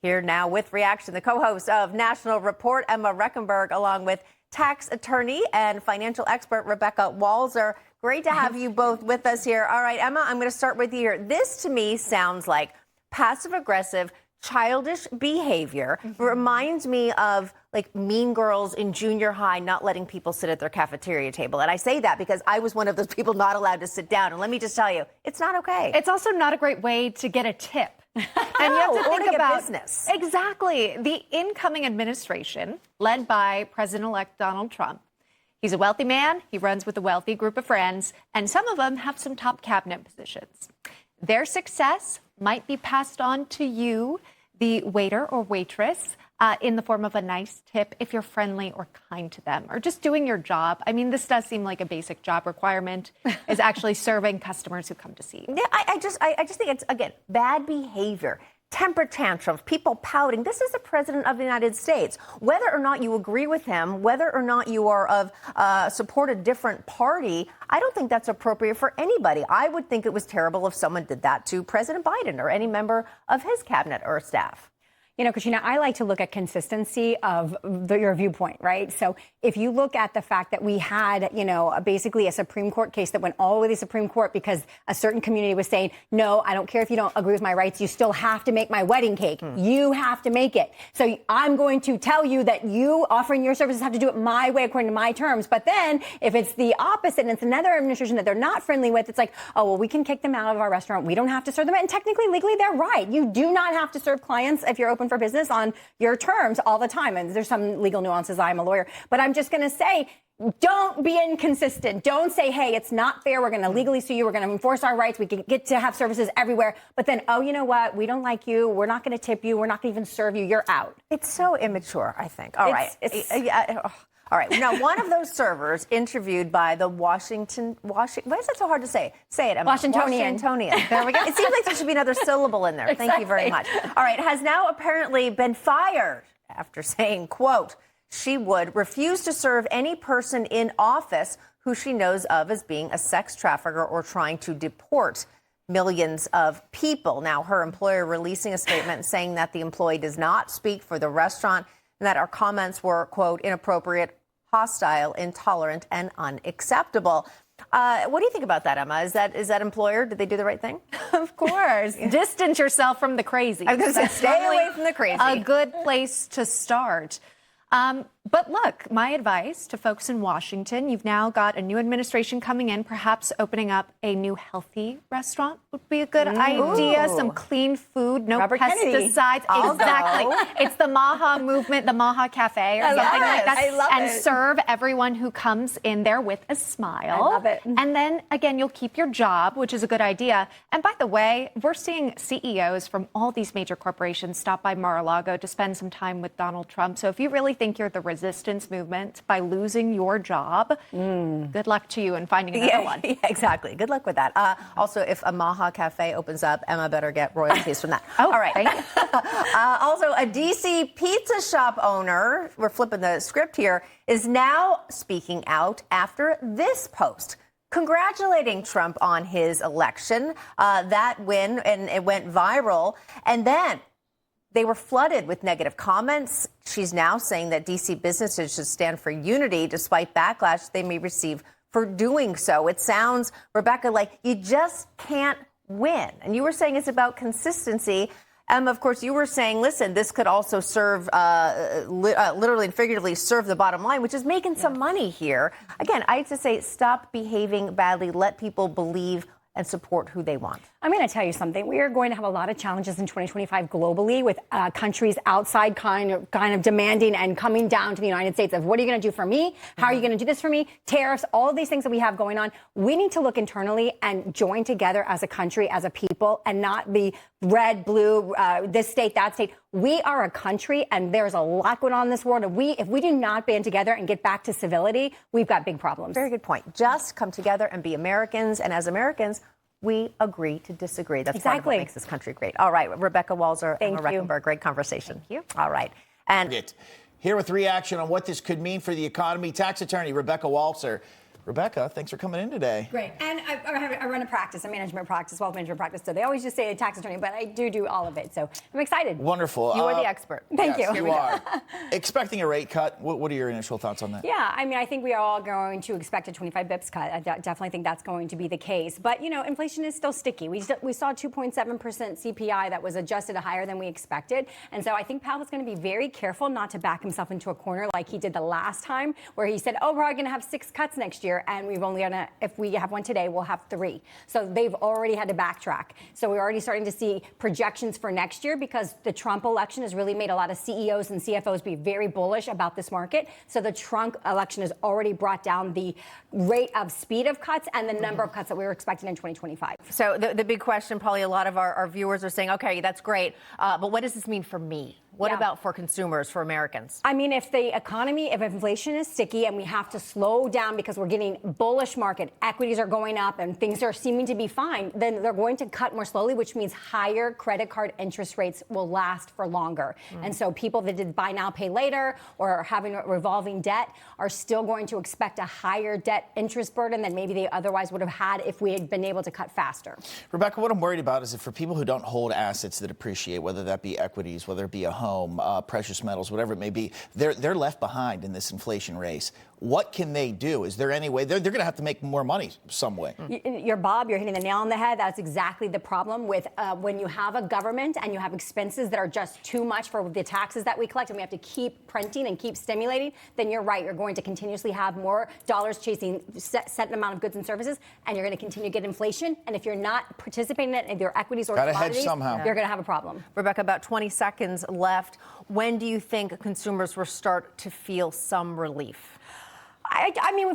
Here now with reaction, the co-host of National Report, Emma Reckenberg, along with tax attorney and financial expert Rebecca Walser. Great to have you both with us here. All right, Emma, I'm going to start with you here. This to me sounds like passive-aggressive, childish behavior. Reminds me of like Mean Girls in junior high not letting people sit at their cafeteria table. And I say that because I was one of those people not allowed to sit down. And let me just tell you, it's not okay. It's also not a great way to get a tip. And you have to think about business. Exactly. The incoming administration, led by President-elect Donald Trump, he's a wealthy man. He runs with a wealthy group of friends, and some of them have some top cabinet positions. Their success might be passed on to you, the waiter or waitress, in the form of a nice tip if you're friendly or kind to them, or just doing your job. I mean, this does seem like a basic job requirement, is actually serving customers who come to see you. Yeah, I just think it's, again, bad behavior. Temper tantrums, people pouting. This is the president of the United States. Whether or not you agree with him, whether or not you are of support a different party, I don't think that's appropriate for anybody. I would think it was terrible if someone did that to President Biden or any member of his cabinet or staff. You know, Katrina, I like to look at consistency of your viewpoint, right? So if you look at the fact that we had, you know, basically a Supreme Court case that went all the way to the Supreme Court because a certain community was saying, no, I don't care if you don't agree with my rights. You still have to make my wedding cake. You have to make it. So I'm going to tell you that you offering your services have to do it my way according to my terms. But then if it's the opposite and it's another administration that they're not friendly with, it's like, oh, well, we can kick them out of our restaurant. We don't have to serve them. And technically, legally, they're right. You do not have to serve clients if you're open for business on your terms all the time. And there's some legal nuances. I'm a lawyer. But I'm just going to say, don't be inconsistent. Don't say, hey, it's not fair. We're going to legally sue you. We're going to enforce our rights. We can get to have services everywhere. But then, oh, you know what? We don't like you. We're not going to tip you. We're not going to even serve you. You're out. It's so immature, I think. All right. All right. Now, one of those servers interviewed by the Washington. Why is that so hard to say? Say it, Emma. Washingtonian. There we go. It seems like there should be another syllable in there. Exactly. Thank you very much. All right. Has now apparently been fired after saying, quote, she would refuse to serve any person in office who she knows of as being a sex trafficker or trying to deport millions of people. Now, her employer releasing a statement saying that the employee does not speak for the restaurant and that our comments were, quote, inappropriate, hostile, intolerant, and unacceptable. What do you think about that, Emma? Is that employer? Did they do the right thing? Of course. Distance yourself from the crazy. I was going to say, stay away from the crazy. A good place to start. But look, my advice to folks in Washington, you've now got a new administration coming in, perhaps opening up a new healthy restaurant would be a good idea. Some clean food, no Robert pesticides. Exactly. It's the Maha movement, the Maha Cafe or something like that. I love it. Serve everyone who comes in there with a smile. I love it. And then, again, you'll keep your job, which is a good idea. And by the way, we're seeing CEOs from all these major corporations stop by Mar-a-Lago to spend some time with Donald Trump. So if you really think you're the resistance movement by losing your job, good luck to you in finding another one. Yeah, exactly. Good luck with that. Also, if a Maha Cafe opens up, Emma better get royalties from that. Oh, all right. Thank you. Also, a D.C. pizza shop owner, we're flipping the script here, is now speaking out after this post, congratulating Trump on his election, that win, and it went viral. And then they were flooded with negative comments. She's now saying that D.C. businesses should stand for unity despite backlash they may receive for doing so. It sounds, Rebecca, like you just can't win. And you were saying it's about consistency. Of course, you were saying, listen, this could also serve, literally and figuratively serve the bottom line, which is making some money here. Again, I have to say, stop behaving badly. Let people believe and support who they want. I'm going to tell you something. We are going to have a lot of challenges in 2025 globally with countries outside kind of demanding and coming down to the United States of what are you going to do for me? How are you going to do this for me? Tariffs, all of these things that we have going on. We need to look internally and join together as a country, as a people, and not be red, blue, this state, that state. We are a country, and there's a lot going on in this world. And if we do not band together and get back to civility, we've got big problems. Very good point. Just come together and be Americans. And as Americans, we agree to disagree. That's part of what makes this country great. All right, Rebecca Walser, Emma Reckenberg, great conversation. Thank you. All right. And here with reaction on what this could mean for the economy, tax attorney Rebecca Walser. Rebecca, thanks for coming in today. Great. And I run a practice, a management practice, wealth management practice. So they always just say a tax attorney, but I do all of it. So I'm excited. Wonderful. You are the expert. Thank yes, you. You are. Expecting a rate cut. What are your initial thoughts on that? Yeah, I mean, I think we are all going to expect a 25 bips cut. I definitely think that's going to be the case. But, inflation is still sticky. We saw 2.7% CPI that was adjusted higher than we expected. And so I think Powell's going to be very careful not to back himself into a corner like he did the last time, where he said, we're probably going to have 6 cuts next year. And we've only if we have one today, we'll have 3. So they've already had to backtrack. So we're already starting to see projections for next year because the Trump election has really made a lot of CEOs and CFOs be very bullish about this market. So the Trump election has already brought down the rate of speed of cuts and the number of cuts that we were expecting in 2025. So the big question, probably a lot of our viewers are saying, okay, that's great, but what does this mean for me? What about for consumers, for Americans? I mean, if inflation is sticky and we have to slow down because we're getting bullish market, equities are going up and things are seeming to be fine, then they're going to cut more slowly, which means higher credit card interest rates will last for longer. And so people that did buy now, pay later or are having a revolving debt are still going to expect a higher debt interest burden than maybe they otherwise would have had if we had been able to cut faster. Rebecca, what I'm worried about is that for people who don't hold assets that appreciate, whether that be equities, whether it be a home, precious metals, whatever it may be, they're left behind in this inflation race. What can they do? Is there any way? They're going to have to make more money some way. You're hitting the nail on the head. That's exactly the problem with when you have a government and you have expenses that are just too much for the taxes that we collect and we have to keep printing and keep stimulating, then you're right. You're going to continuously have more dollars chasing set amount of goods and services, and you're going to continue to get inflation. And if you're not participating in it in your equities or commodities, you're going to have a problem. Rebecca, about 20 seconds left. When do you think consumers will start to feel some relief? I mean,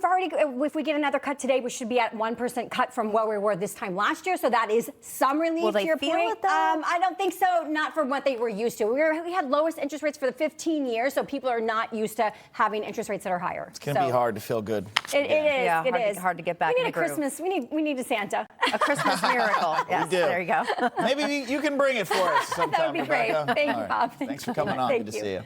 if we get another cut today, we should be at 1% cut from where we were this time last year. So that is some relief. Will they to your feel point. it, though? I don't think so. Not for what they were used to. We had lowest interest rates for the 15 years, so people are not used to having interest rates that are higher. It's going to be hard to feel good. It is. Yeah, it is hard to get back We in need the a groove. Christmas. We need a Santa. A Christmas miracle. Yes, do. there you go. Maybe you can bring it for us sometime, That would be great. Rebecca. Thank you, All right. Bob. Thanks for coming on. Thank Good to you. see you.